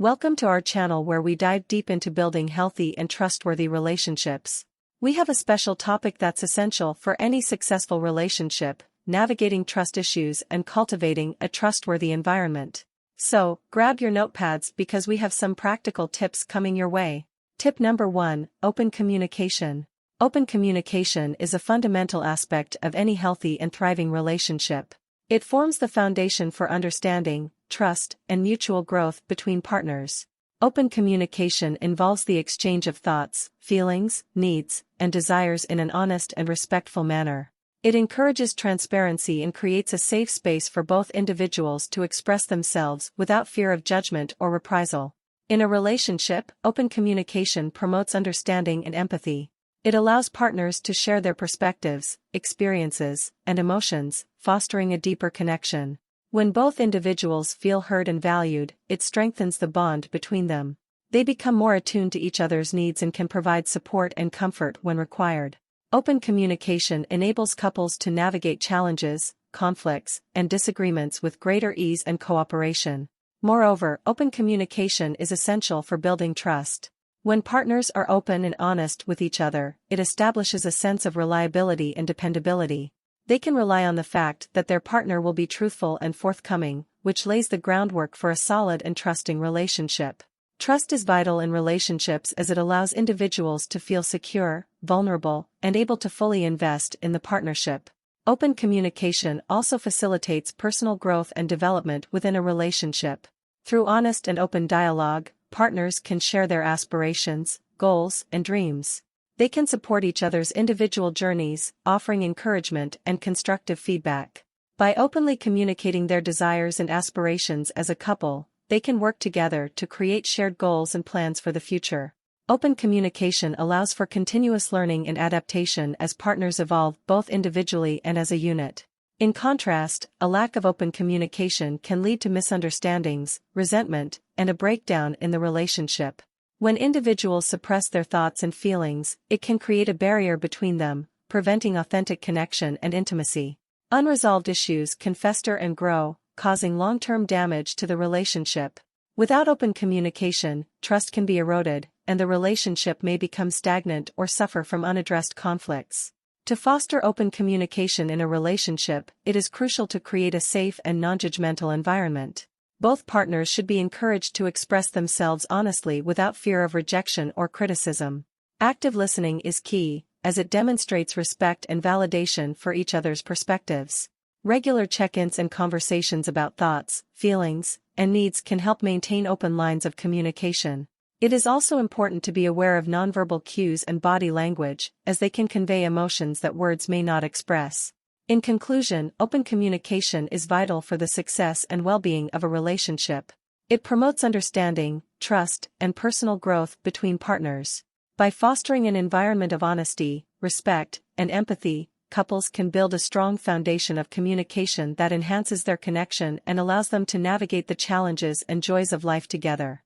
Welcome to our channel where we dive deep into building healthy and trustworthy relationships. We have a special topic that's essential for any successful relationship: navigating trust issues and cultivating a trustworthy environment. So, grab your notepads because we have some practical tips coming your way. Tip number 1: Open communication. Open communication is a fundamental aspect of any healthy and thriving relationship. It forms the foundation for understanding, trust, and mutual growth between partners. Open communication involves the exchange of thoughts, feelings, needs, and desires in an honest and respectful manner. It encourages transparency and creates a safe space for both individuals to express themselves without fear of judgment or reprisal. In a relationship, open communication promotes understanding and empathy. It allows partners to share their perspectives, experiences, and emotions, fostering a deeper connection. When both individuals feel heard and valued, it strengthens the bond between them. They become more attuned to each other's needs and can provide support and comfort when required. Open communication enables couples to navigate challenges, conflicts, and disagreements with greater ease and cooperation. Moreover, open communication is essential for building trust. When partners are open and honest with each other, it establishes a sense of reliability and dependability. They can rely on the fact that their partner will be truthful and forthcoming, which lays the groundwork for a solid and trusting relationship. Trust is vital in relationships as it allows individuals to feel secure, vulnerable, and able to fully invest in the partnership. Open communication also facilitates personal growth and development within a relationship. Through honest and open dialogue, partners can share their aspirations, goals, and dreams. They can support each other's individual journeys, offering encouragement and constructive feedback. By openly communicating their desires and aspirations as a couple, they can work together to create shared goals and plans for the future. Open communication allows for continuous learning and adaptation as partners evolve both individually and as a unit. In contrast, a lack of open communication can lead to misunderstandings, resentment, and a breakdown in the relationship. When individuals suppress their thoughts and feelings, it can create a barrier between them, preventing authentic connection and intimacy. Unresolved issues can fester and grow, causing long-term damage to the relationship. Without open communication, trust can be eroded, and the relationship may become stagnant or suffer from unaddressed conflicts. To foster open communication in a relationship, it is crucial to create a safe and non-judgmental environment. Both partners should be encouraged to express themselves honestly without fear of rejection or criticism. Active listening is key, as it demonstrates respect and validation for each other's perspectives. Regular check-ins and conversations about thoughts, feelings, and needs can help maintain open lines of communication. It is also important to be aware of nonverbal cues and body language, as they can convey emotions that words may not express. In conclusion, open communication is vital for the success and well-being of a relationship. It promotes understanding, trust, and personal growth between partners. By fostering an environment of honesty, respect, and empathy, couples can build a strong foundation of communication that enhances their connection and allows them to navigate the challenges and joys of life together.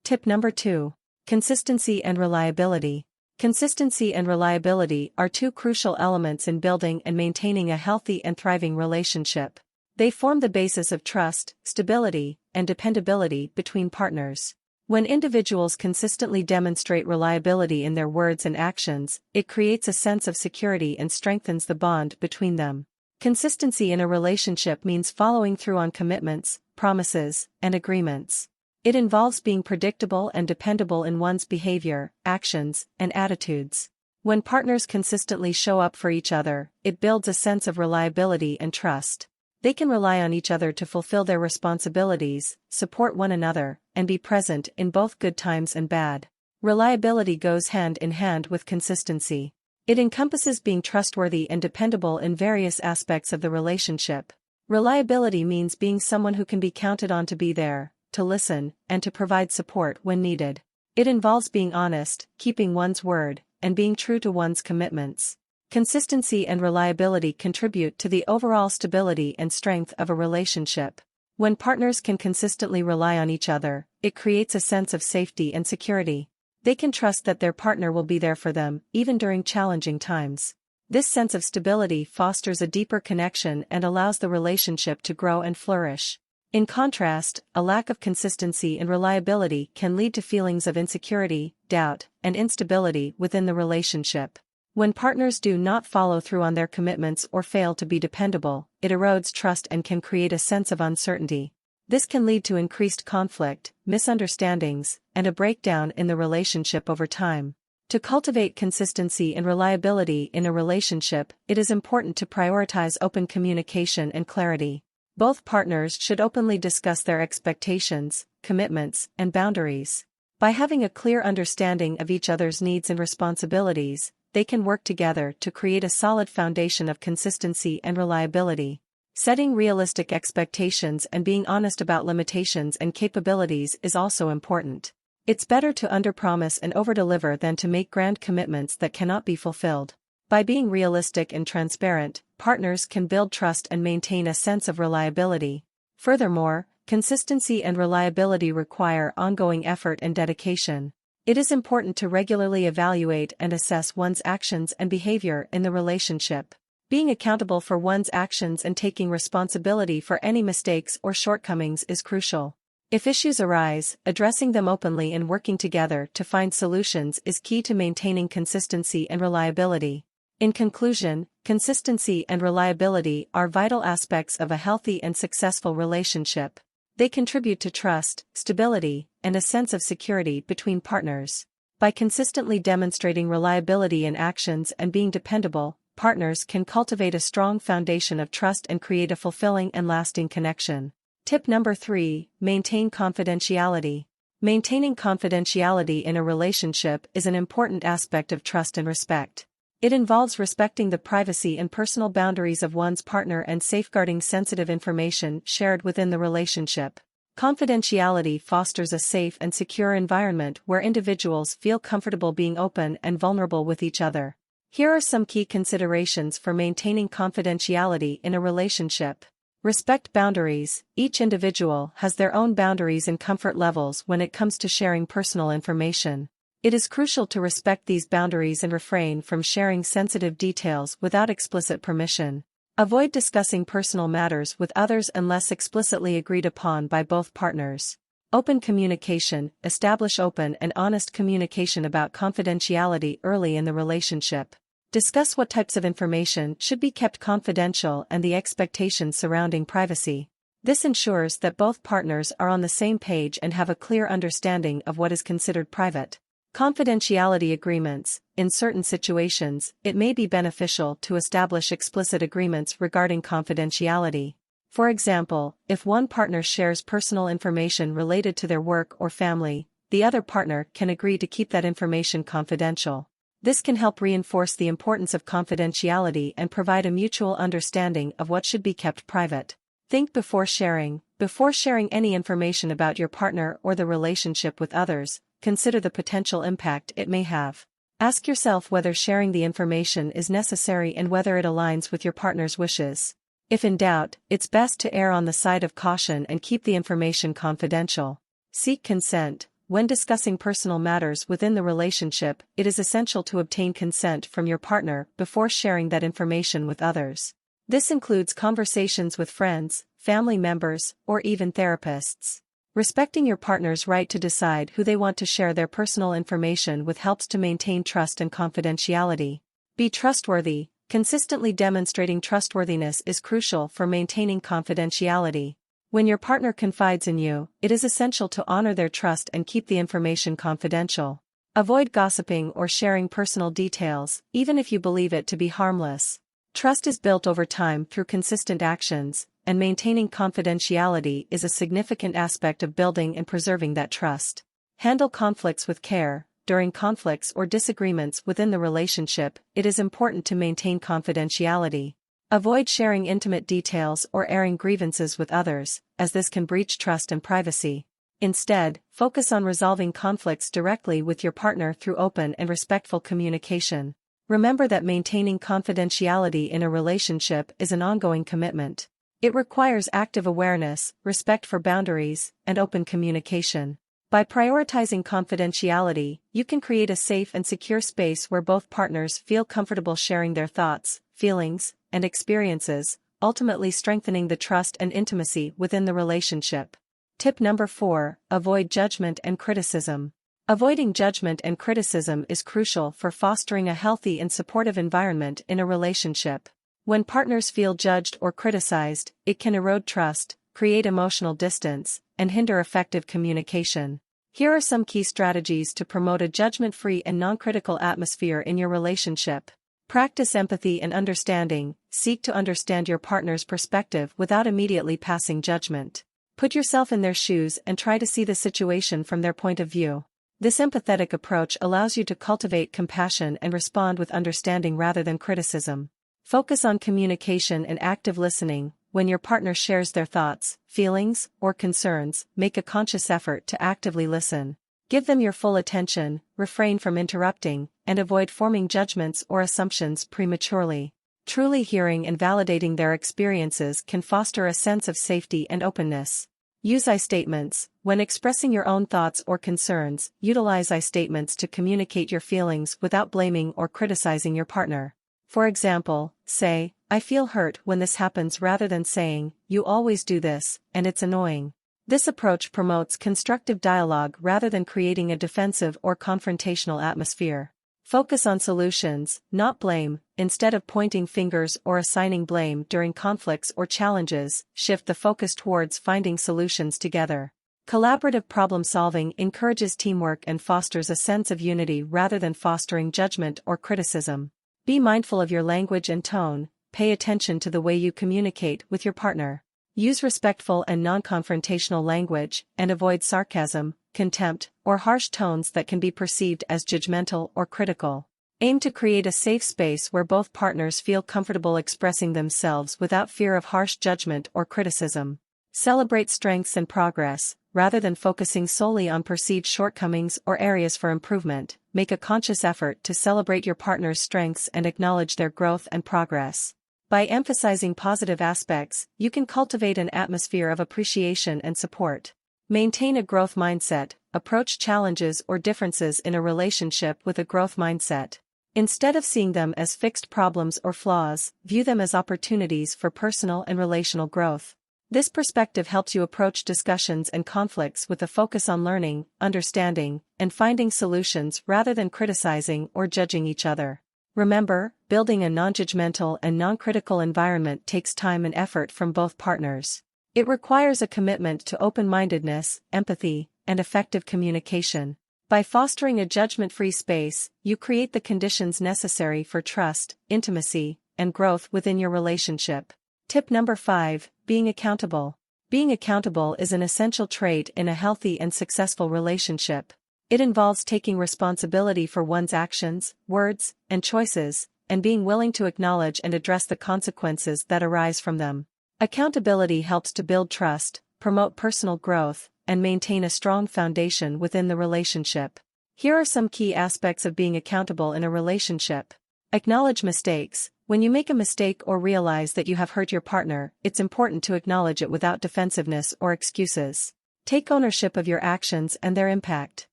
Tip number 2: Consistency and reliability. Consistency and reliability are two crucial elements in building and maintaining a healthy and thriving relationship. They form the basis of trust, stability, and dependability between partners. When individuals consistently demonstrate reliability in their words and actions, it creates a sense of security and strengthens the bond between them. Consistency in a relationship means following through on commitments, promises, and agreements. It involves being predictable and dependable in one's behavior, actions, and attitudes. When partners consistently show up for each other, it builds a sense of reliability and trust. They can rely on each other to fulfill their responsibilities, support one another, and be present in both good times and bad. Reliability goes hand in hand with consistency. It encompasses being trustworthy and dependable in various aspects of the relationship. Reliability means being someone who can be counted on to be there, to listen, and to provide support when needed. It involves being honest, keeping one's word, and being true to one's commitments. Consistency and reliability contribute to the overall stability and strength of a relationship. When partners can consistently rely on each other, it creates a sense of safety and security. They can trust that their partner will be there for them, even during challenging times. This sense of stability fosters a deeper connection and allows the relationship to grow and flourish. In contrast, a lack of consistency and reliability can lead to feelings of insecurity, doubt, and instability within the relationship. When partners do not follow through on their commitments or fail to be dependable, it erodes trust and can create a sense of uncertainty. This can lead to increased conflict, misunderstandings, and a breakdown in the relationship over time. To cultivate consistency and reliability in a relationship, it is important to prioritize open communication and clarity. Both partners should openly discuss their expectations, commitments, and boundaries. By having a clear understanding of each other's needs and responsibilities, they can work together to create a solid foundation of consistency and reliability. Setting realistic expectations and being honest about limitations and capabilities is also important. It's better to underpromise and overdeliver than to make grand commitments that cannot be fulfilled. By being realistic and transparent, partners can build trust and maintain a sense of reliability. Furthermore, consistency and reliability require ongoing effort and dedication. It is important to regularly evaluate and assess one's actions and behavior in the relationship. Being accountable for one's actions and taking responsibility for any mistakes or shortcomings is crucial. If issues arise, addressing them openly and working together to find solutions is key to maintaining consistency and reliability. In conclusion, consistency and reliability are vital aspects of a healthy and successful relationship. They contribute to trust, stability, and a sense of security between partners. By consistently demonstrating reliability in actions and being dependable, partners can cultivate a strong foundation of trust and create a fulfilling and lasting connection. Tip number 3: Maintain confidentiality. Maintaining confidentiality in a relationship is an important aspect of trust and respect. It involves respecting the privacy and personal boundaries of one's partner and safeguarding sensitive information shared within the relationship. Confidentiality fosters a safe and secure environment where individuals feel comfortable being open and vulnerable with each other. Here are some key considerations for maintaining confidentiality in a relationship. Respect boundaries. Each individual has their own boundaries and comfort levels when it comes to sharing personal information. It is crucial to respect these boundaries and refrain from sharing sensitive details without explicit permission. Avoid discussing personal matters with others unless explicitly agreed upon by both partners. Open communication. Establish open and honest communication about confidentiality early in the relationship. Discuss what types of information should be kept confidential and the expectations surrounding privacy. This ensures that both partners are on the same page and have a clear understanding of what is considered private. Confidentiality agreements. In certain situations, it may be beneficial to establish explicit agreements regarding confidentiality. For example, if one partner shares personal information related to their work or family, the other partner can agree to keep that information confidential. This can help reinforce the importance of confidentiality and provide a mutual understanding of what should be kept private. Think before sharing. Before sharing any information about your partner or the relationship with others, consider the potential impact it may have. Ask yourself whether sharing the information is necessary and whether it aligns with your partner's wishes. If in doubt, it's best to err on the side of caution and keep the information confidential. Seek consent. When discussing personal matters within the relationship, it is essential to obtain consent from your partner before sharing that information with others. This includes conversations with friends, family members, or even therapists. Respecting your partner's right to decide who they want to share their personal information with helps to maintain trust and confidentiality. Be trustworthy. Consistently demonstrating trustworthiness is crucial for maintaining confidentiality. When your partner confides in you, it is essential to honor their trust and keep the information confidential. Avoid gossiping or sharing personal details, even if you believe it to be harmless. Trust is built over time through consistent actions, and maintaining confidentiality is a significant aspect of building and preserving that trust. Handle conflicts with care. During conflicts or disagreements within the relationship, it is important to maintain confidentiality. Avoid sharing intimate details or airing grievances with others, as this can breach trust and privacy. Instead, focus on resolving conflicts directly with your partner through open and respectful communication. Remember that maintaining confidentiality in a relationship is an ongoing commitment. It requires active awareness, respect for boundaries, and open communication. By prioritizing confidentiality, you can create a safe and secure space where both partners feel comfortable sharing their thoughts, feelings, and experiences, ultimately strengthening the trust and intimacy within the relationship. Tip number 4, avoid judgment and criticism. Avoiding judgment and criticism is crucial for fostering a healthy and supportive environment in a relationship. When partners feel judged or criticized, it can erode trust, create emotional distance, and hinder effective communication. Here are some key strategies to promote a judgment-free and non-critical atmosphere in your relationship. Practice empathy and understanding. Seek to understand your partner's perspective without immediately passing judgment. Put yourself in their shoes and try to see the situation from their point of view. This empathetic approach allows you to cultivate compassion and respond with understanding rather than criticism. Focus on communication and active listening. When your partner shares their thoughts, feelings, or concerns, make a conscious effort to actively listen. Give them your full attention, refrain from interrupting, and avoid forming judgments or assumptions prematurely. Truly hearing and validating their experiences can foster a sense of safety and openness. Use I statements. When expressing your own thoughts or concerns, utilize I statements to communicate your feelings without blaming or criticizing your partner. For example, say, "I feel hurt when this happens," rather than saying, "You always do this, and it's annoying." This approach promotes constructive dialogue rather than creating a defensive or confrontational atmosphere. Focus on solutions, not blame. Instead of pointing fingers or assigning blame during conflicts or challenges, shift the focus towards finding solutions together. Collaborative problem-solving encourages teamwork and fosters a sense of unity rather than fostering judgment or criticism. Be mindful of your language and tone. Pay attention to the way you communicate with your partner. Use respectful and non-confrontational language, and avoid sarcasm, contempt, or harsh tones that can be perceived as judgmental or critical. Aim to create a safe space where both partners feel comfortable expressing themselves without fear of harsh judgment or criticism. Celebrate strengths and progress, rather than focusing solely on perceived shortcomings or areas for improvement. Make a conscious effort to celebrate your partner's strengths and acknowledge their growth and progress. By emphasizing positive aspects, you can cultivate an atmosphere of appreciation and support. Maintain a growth mindset. Approach challenges or differences in a relationship with a growth mindset. Instead of seeing them as fixed problems or flaws, view them as opportunities for personal and relational growth. This perspective helps you approach discussions and conflicts with a focus on learning, understanding, and finding solutions rather than criticizing or judging each other. Remember, building a non-judgmental and non-critical environment takes time and effort from both partners. It requires a commitment to open-mindedness, empathy, and effective communication. By fostering a judgment-free space, you create the conditions necessary for trust, intimacy, and growth within your relationship. Tip number 5, being accountable. Being accountable is an essential trait in a healthy and successful relationship. It involves taking responsibility for one's actions, words, and choices, and being willing to acknowledge and address the consequences that arise from them. Accountability helps to build trust, promote personal growth, and maintain a strong foundation within the relationship. Here are some key aspects of being accountable in a relationship. Acknowledge mistakes. When you make a mistake or realize that you have hurt your partner, it's important to acknowledge it without defensiveness or excuses. Take ownership of your actions and their impact.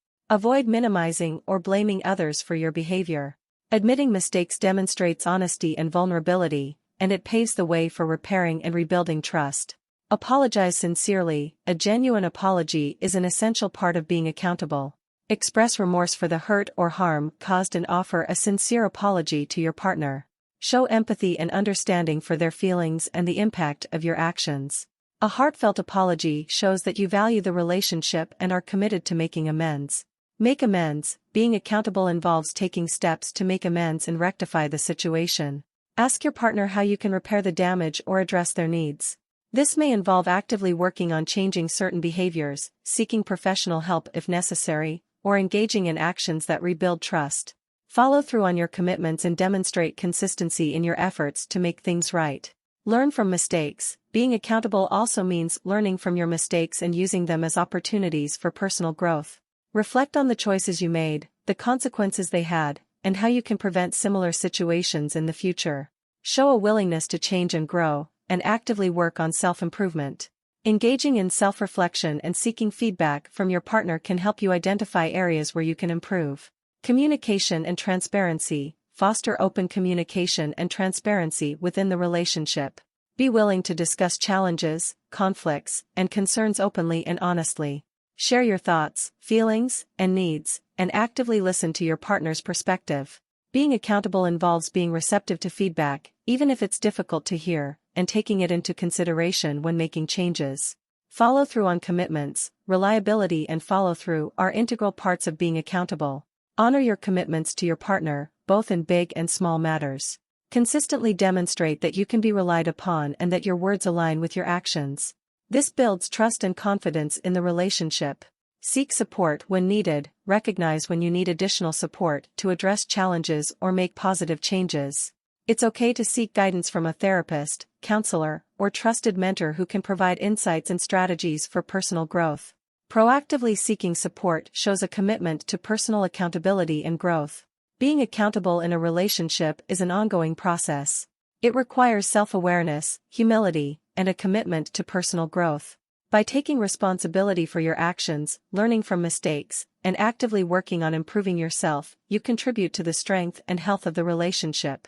Avoid minimizing or blaming others for your behavior. Admitting mistakes demonstrates honesty and vulnerability, and it paves the way for repairing and rebuilding trust. Apologize sincerely. A genuine apology is an essential part of being accountable. Express remorse for the hurt or harm caused and offer a sincere apology to your partner. Show empathy and understanding for their feelings and the impact of your actions. A heartfelt apology shows that you value the relationship and are committed to making amends. Make amends. Being accountable involves taking steps to make amends and rectify the situation. Ask your partner how you can repair the damage or address their needs. This may involve actively working on changing certain behaviors, seeking professional help if necessary, or engaging in actions that rebuild trust. Follow through on your commitments and demonstrate consistency in your efforts to make things right. Learn from mistakes. Being accountable also means learning from your mistakes and using them as opportunities for personal growth. Reflect on the choices you made, the consequences they had, and how you can prevent similar situations in the future. Show a willingness to change and grow, and actively work on self-improvement. Engaging in self-reflection and seeking feedback from your partner can help you identify areas where you can improve. Communication and transparency. Foster open communication and transparency within the relationship. Be willing to discuss challenges, conflicts, and concerns openly and honestly. Share your thoughts, feelings, and needs, and actively listen to your partner's perspective. Being accountable involves being receptive to feedback, even if it's difficult to hear, and taking it into consideration when making changes. Follow through on commitments. Reliability and follow-through are integral parts of being accountable. Honor your commitments to your partner, both in big and small matters. Consistently demonstrate that you can be relied upon and that your words align with your actions. This builds trust and confidence in the relationship. Seek support when needed. Recognize when you need additional support to address challenges or make positive changes. It's okay to seek guidance from a therapist, counselor, or trusted mentor who can provide insights and strategies for personal growth. Proactively seeking support shows a commitment to personal accountability and growth. Being accountable in a relationship is an ongoing process. It requires self-awareness, humility, and a commitment to personal growth. By taking responsibility for your actions, learning from mistakes, and actively working on improving yourself, you contribute to the strength and health of the relationship.